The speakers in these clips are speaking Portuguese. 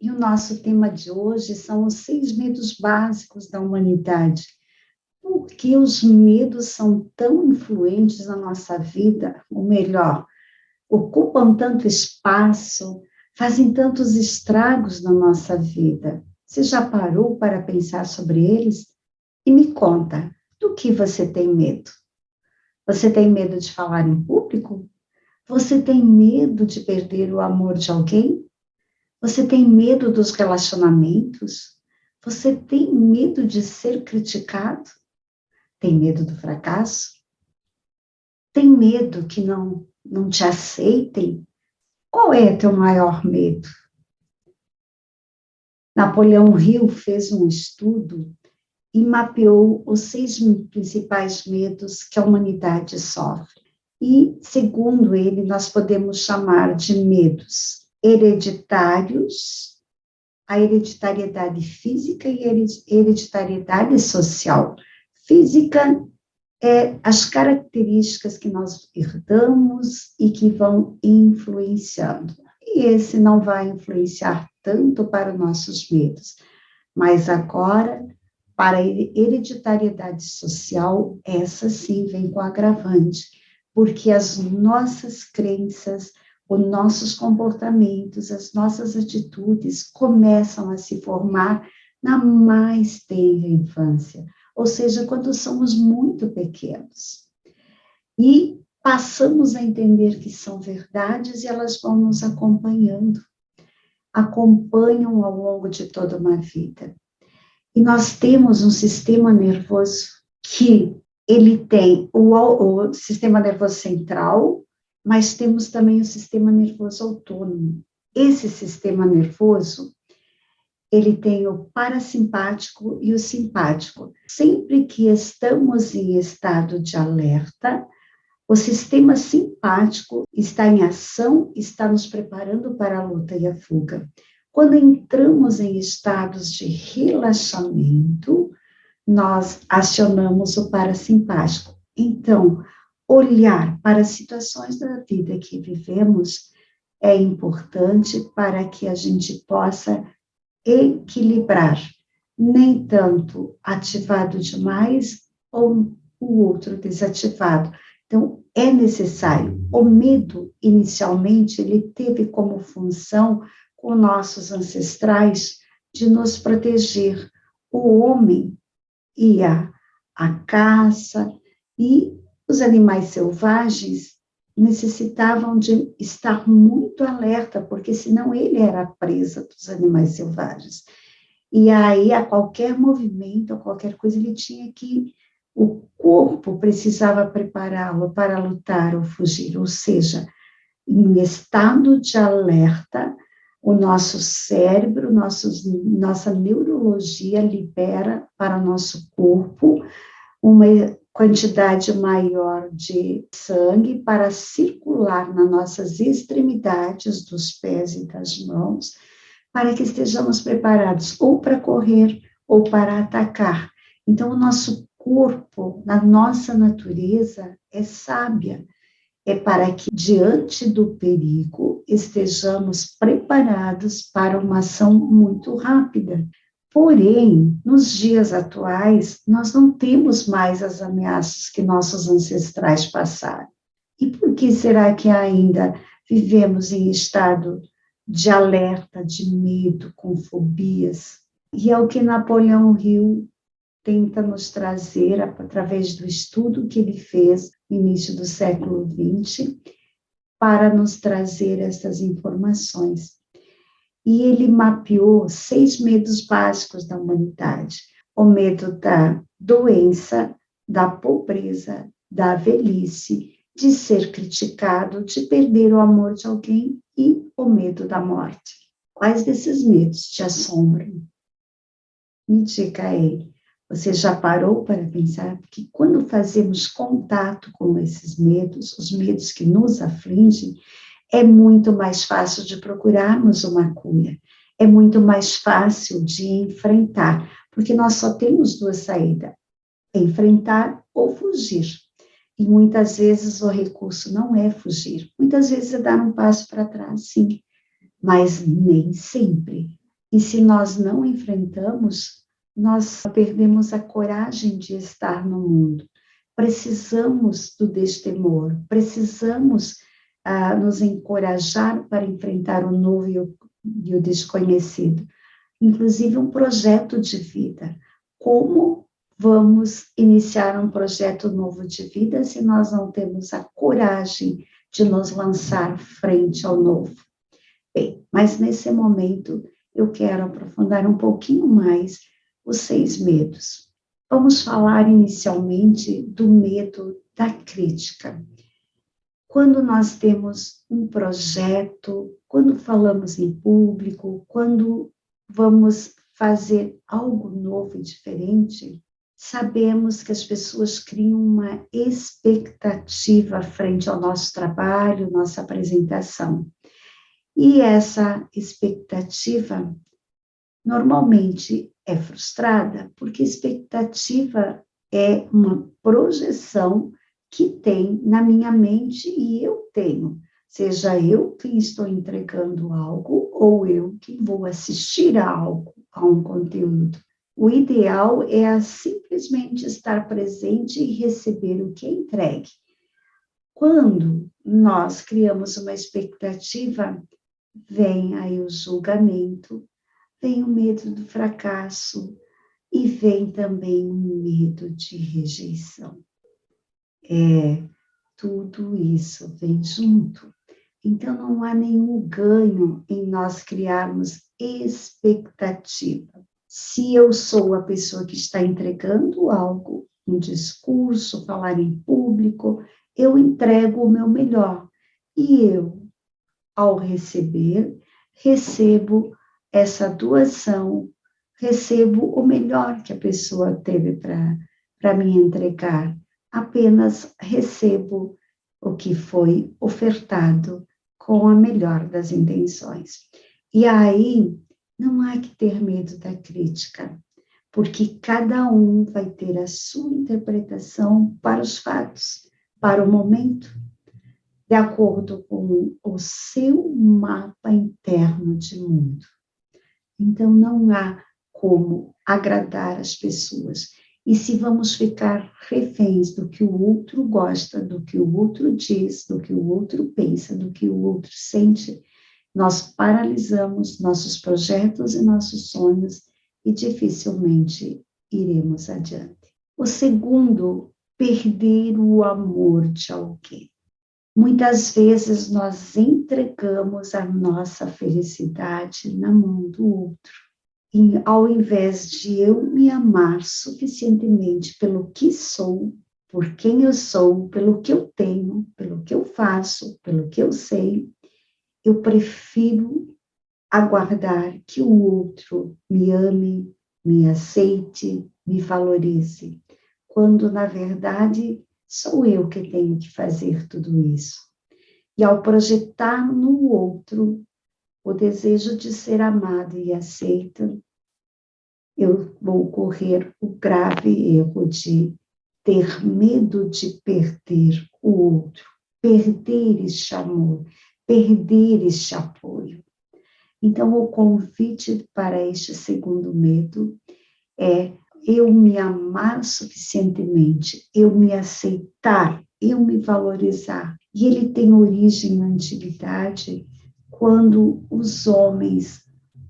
E o nosso tema de hoje são os 6 medos básicos da humanidade. Por que os medos são tão influentes na nossa vida? Ou melhor, ocupam tanto espaço, fazem tantos estragos na nossa vida? Você já parou para pensar sobre eles? E me conta, do que você tem medo? Você tem medo de falar em público? Você tem medo de perder o amor de alguém? Você tem medo dos relacionamentos? Você tem medo de ser criticado? Tem medo do fracasso? Tem medo que não te aceitem? Qual é teu maior medo? Napoleão Hill fez um estudo e mapeou os 6 principais medos que a humanidade sofre. E, segundo ele, nós podemos chamar de medos hereditários, a hereditariedade física e hereditariedade social. Física é as características que nós herdamos e que vão influenciando. E esse não vai influenciar tanto para os nossos medos. Mas agora, para a hereditariedade social, essa sim vem com agravante, porque as nossas crenças, os nossos comportamentos, as nossas atitudes começam a se formar na mais tenra infância, ou seja, quando somos muito pequenos. E passamos a entender que são verdades e elas vão nos acompanham ao longo de toda uma vida. E nós temos um sistema nervoso que ele tem o sistema nervoso central, mas temos também o sistema nervoso autônomo. Esse sistema nervoso, ele tem o parasimpático e o simpático. Sempre que estamos em estado de alerta, o sistema simpático está em ação, está nos preparando para a luta e a fuga. Quando entramos em estados de relaxamento, nós acionamos o parasimpático. Então, olhar para as situações da vida que vivemos é importante para que a gente possa equilibrar, nem tanto ativado demais ou o outro desativado. Então, é necessário. O medo, inicialmente, ele teve como função, com nossos ancestrais, de nos proteger. O homem ia à caça e os animais selvagens necessitavam de estar muito alerta, porque senão ele era a presa dos animais selvagens. E aí, a qualquer movimento, a qualquer coisa, ele tinha que o corpo precisava prepará-lo para lutar ou fugir, ou seja, em estado de alerta, o nosso cérebro, nossa neurologia libera para o nosso corpo uma quantidade maior de sangue para circular nas nossas extremidades dos pés e das mãos, para que estejamos preparados ou para correr ou para atacar. Então, o nosso corpo, na nossa natureza, é sábia, é para que, diante do perigo, estejamos preparados para uma ação muito rápida. Porém, nos dias atuais, nós não temos mais as ameaças que nossos ancestrais passaram. E por que será que ainda vivemos em estado de alerta, de medo, com fobias? E é o que Napoleão Hill tenta nos trazer, através do estudo que ele fez no início do século XX, para nos trazer essas informações. E ele mapeou 6 medos básicos da humanidade: o medo da doença, da pobreza, da velhice, de ser criticado, de perder o amor de alguém e o medo da morte. Quais desses medos te assombram? Me diga aí. Você já parou para pensar? Porque quando fazemos contato com esses medos, os medos que nos afligem, é muito mais fácil de procurarmos uma cura, é muito mais fácil de enfrentar, porque nós só temos 2 saídas, enfrentar ou fugir. E muitas vezes o recurso não é fugir, muitas vezes é dar um passo para trás, sim, mas nem sempre. E se nós não enfrentamos, nós perdemos a coragem de estar no mundo. Precisamos do destemor, precisamos nos encorajar para enfrentar o novo e o desconhecido. Inclusive um projeto de vida. Como vamos iniciar um projeto novo de vida se nós não temos a coragem de nos lançar frente ao novo? Bem, mas nesse momento eu quero aprofundar um pouquinho mais os 6 medos. Vamos falar inicialmente do medo da crítica. Quando nós temos um projeto, quando falamos em público, quando vamos fazer algo novo e diferente, sabemos que as pessoas criam uma expectativa frente ao nosso trabalho, nossa apresentação. E essa expectativa normalmente é frustrada, porque expectativa é uma projeção que tem na minha mente e eu tenho, seja eu quem estou entregando algo ou eu que vou assistir a algo, a um conteúdo. O ideal é simplesmente estar presente e receber o que é entregue. Quando nós criamos uma expectativa, vem aí o julgamento, vem o medo do fracasso e vem também o medo de rejeição. Tudo isso vem junto. Então, não há nenhum ganho em nós criarmos expectativa. Se eu sou a pessoa que está entregando algo, um discurso, falar em público, eu entrego o meu melhor. E eu, ao receber, recebo essa doação, recebo o melhor que a pessoa teve para me entregar. Apenas recebo o que foi ofertado com a melhor das intenções. E aí, não há que ter medo da crítica, porque cada um vai ter a sua interpretação para os fatos, para o momento, de acordo com o seu mapa interno de mundo. Então, não há como agradar as pessoas. E se vamos ficar reféns do que o outro gosta, do que o outro diz, do que o outro pensa, do que o outro sente, nós paralisamos nossos projetos e nossos sonhos e dificilmente iremos adiante. O segundo, perder o amor de alguém. Muitas vezes nós entregamos a nossa felicidade na mão do outro. E ao invés de eu me amar suficientemente pelo que sou, por quem eu sou, pelo que eu tenho, pelo que eu faço, pelo que eu sei, eu prefiro aguardar que o outro me ame, me aceite, me valorize, quando na verdade sou eu que tenho que fazer tudo isso. E ao projetar no outro o desejo de ser amado e aceito, eu vou correr o grave erro de ter medo de perder o outro, perder este amor, perder este apoio. Então, o convite para este segundo medo é eu me amar suficientemente, eu me aceitar, eu me valorizar. E ele tem origem na antiguidade, quando os homens,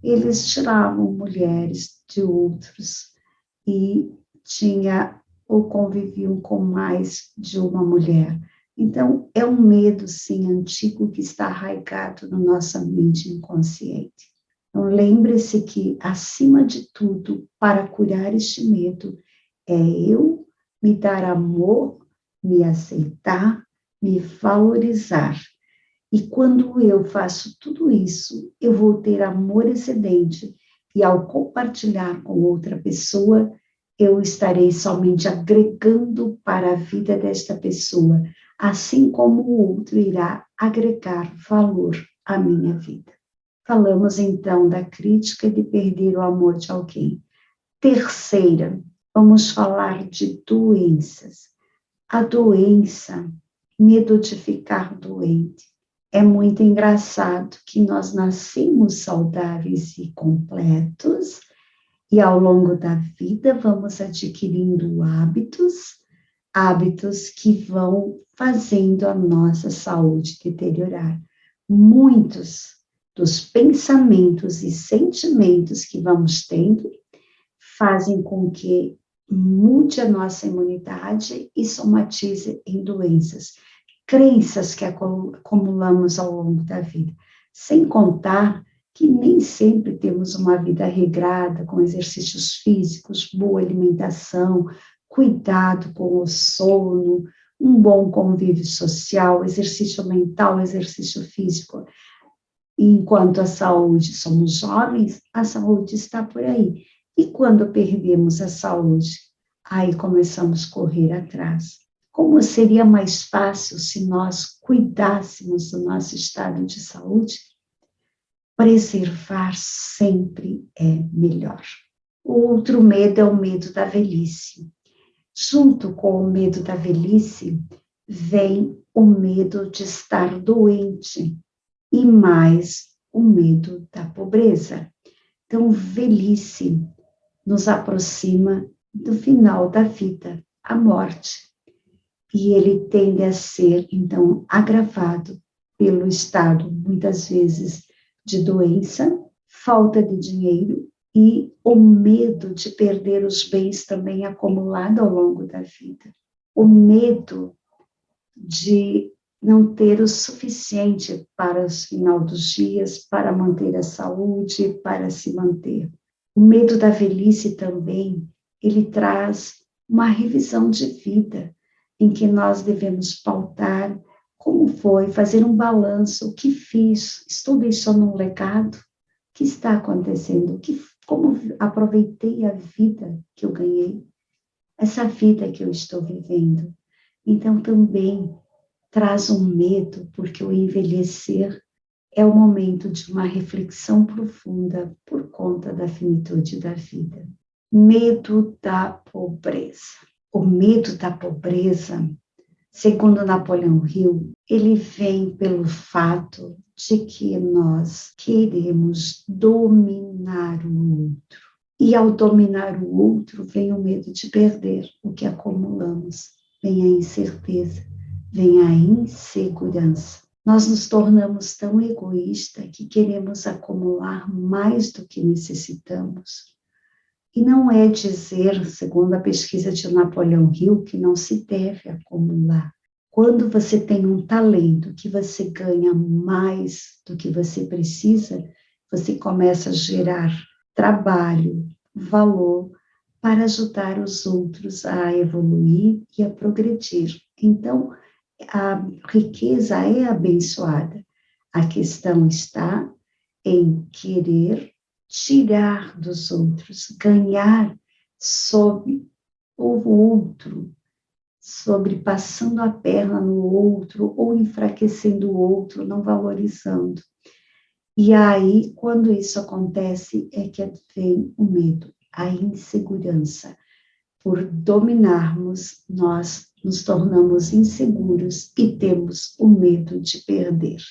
eles tiravam mulheres de outros e tinha ou conviviam com mais de uma mulher. Então, é um medo, sim, antigo que está arraigado na nossa mente inconsciente. Então, lembre-se que, acima de tudo, para curar este medo, é eu me dar amor, me aceitar, me valorizar. E quando eu faço tudo isso, eu vou ter amor excedente. E ao compartilhar com outra pessoa, eu estarei somente agregando para a vida desta pessoa, assim como o outro irá agregar valor à minha vida. Falamos então da crítica e de perder o amor de alguém. Terceira, vamos falar de doenças. A doença, medo de ficar doente, É muito engraçado que nós nascemos saudáveis e completos, e ao longo da vida vamos adquirindo hábitos que vão fazendo a nossa saúde deteriorar. Muitos dos pensamentos e sentimentos que vamos tendo fazem com que mude a nossa imunidade e somatize em doenças, crenças que acumulamos ao longo da vida, sem contar que nem sempre temos uma vida regrada, com exercícios físicos, boa alimentação, cuidado com o sono, um bom convívio social, exercício mental, exercício físico. Enquanto a saúde, somos jovens, a saúde está por aí. E quando perdemos a saúde, aí começamos a correr atrás. Como seria mais fácil se nós cuidássemos do nosso estado de saúde? Preservar sempre é melhor. O outro medo é o medo da velhice. Junto com o medo da velhice, vem o medo de estar doente e mais o medo da pobreza. Então, velhice nos aproxima do final da vida, a morte. E ele tende a ser, então, agravado pelo estado, muitas vezes, de doença, falta de dinheiro e o medo de perder os bens também acumulado ao longo da vida. O medo de não ter o suficiente para o final dos dias, para manter a saúde, para se manter. O medo da velhice também, ele traz uma revisão de vida, em que nós devemos pautar como foi, fazer um balanço, o que fiz, estou deixando um legado, o que está acontecendo, como aproveitei a vida que eu ganhei, essa vida que eu estou vivendo. Então, também traz um medo, porque o envelhecer é o momento de uma reflexão profunda por conta da finitude da vida. Medo da pobreza. O medo da pobreza, segundo Napoleão Hill, ele vem pelo fato de que nós queremos dominar o outro. E ao dominar o outro, vem o medo de perder o que acumulamos, vem a incerteza, vem a insegurança. Nós nos tornamos tão egoístas que queremos acumular mais do que necessitamos. E não é dizer, segundo a pesquisa de Napoleão Hill, que não se deve acumular. Quando você tem um talento que você ganha mais do que você precisa, você começa a gerar trabalho, valor, para ajudar os outros a evoluir e a progredir. Então, a riqueza é abençoada. A questão está em querer tirar dos outros, ganhar sobre o outro, sobre passando a perna no outro ou enfraquecendo o outro, não valorizando. E aí, quando isso acontece, é que vem o medo, a insegurança. Por dominarmos, nós nos tornamos inseguros e temos o medo de perder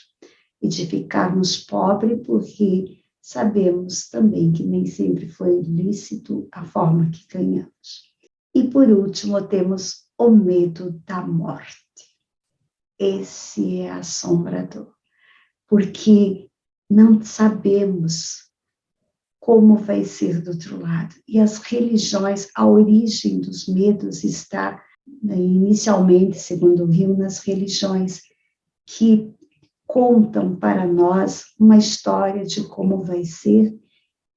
e de ficarmos pobres, porque sabemos também que nem sempre foi lícito a forma que ganhamos. E por último, temos o medo da morte. Esse é assombrador, porque não sabemos como vai ser do outro lado. E as religiões, a origem dos medos está, inicialmente, segundo o Hill, nas religiões que contam para nós uma história de como vai ser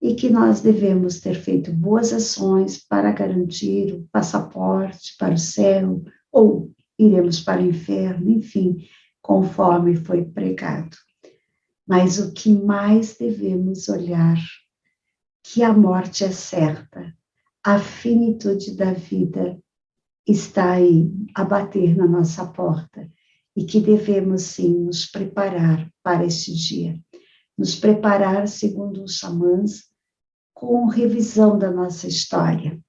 e que nós devemos ter feito boas ações para garantir o passaporte para o céu ou iremos para o inferno, enfim, conforme foi pregado. Mas o que mais devemos olhar, que a morte é certa, a finitude da vida está aí, a bater na nossa porta, e que devemos, sim, nos preparar para este dia. Nos preparar, segundo os xamãs, com revisão da nossa história,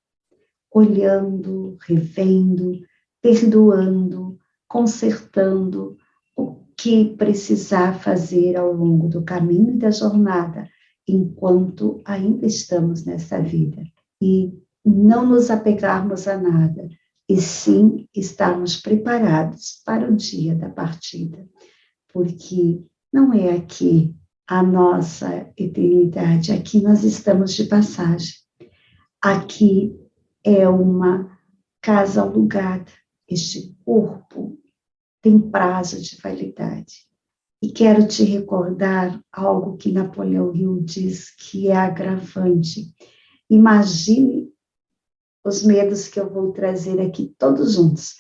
olhando, revendo, perdoando, consertando o que precisar fazer ao longo do caminho e da jornada, enquanto ainda estamos nessa vida. E não nos apegarmos a nada, e sim estarmos preparados para o dia da partida, porque não é aqui a nossa eternidade, aqui nós estamos de passagem, aqui é uma casa alugada, este corpo tem prazo de validade. E quero te recordar algo que Napoleão Hill diz que é agravante. Imagine os medos que eu vou trazer aqui todos juntos.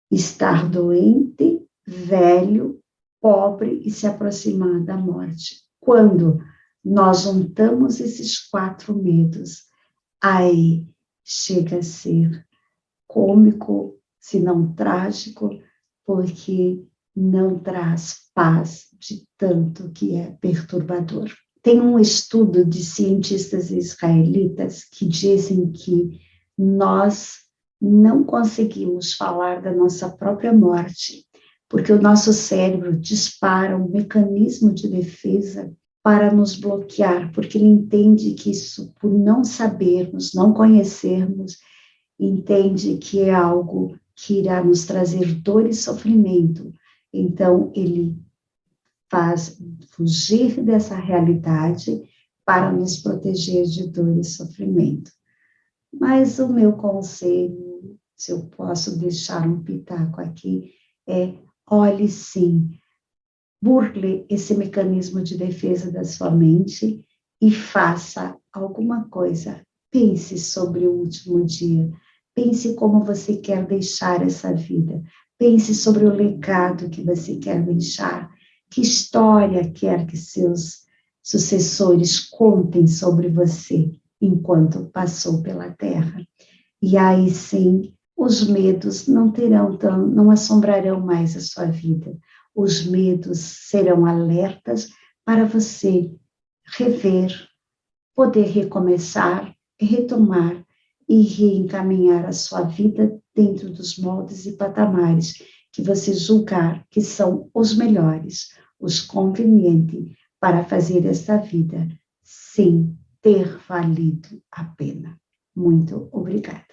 Estar doente, velho, pobre e se aproximar da morte. Quando nós juntamos esses 4 medos, aí chega a ser cômico, se não trágico, porque não traz paz de tanto que é perturbador. Tem um estudo de cientistas israelitas que dizem que nós não conseguimos falar da nossa própria morte, porque o nosso cérebro dispara um mecanismo de defesa para nos bloquear, porque ele entende que isso, por não sabermos, não conhecermos, entende que é algo que irá nos trazer dor e sofrimento. Então, ele faz fugir dessa realidade para nos proteger de dor e sofrimento. Mas o meu conselho, se eu posso deixar um pitaco aqui, é olhe sim, burle esse mecanismo de defesa da sua mente e faça alguma coisa. Pense sobre o último dia. Pense como você quer deixar essa vida. Pense sobre o legado que você quer deixar. Que história quer que seus sucessores contem sobre você enquanto passou pela Terra. E aí sim, os medos não assombrarão mais a sua vida. Os medos serão alertas para você rever, poder recomeçar, retomar e reencaminhar a sua vida dentro dos moldes e patamares que você julgar que são os melhores, os convenientes para fazer essa vida, sim, ter valido a pena. Muito obrigada.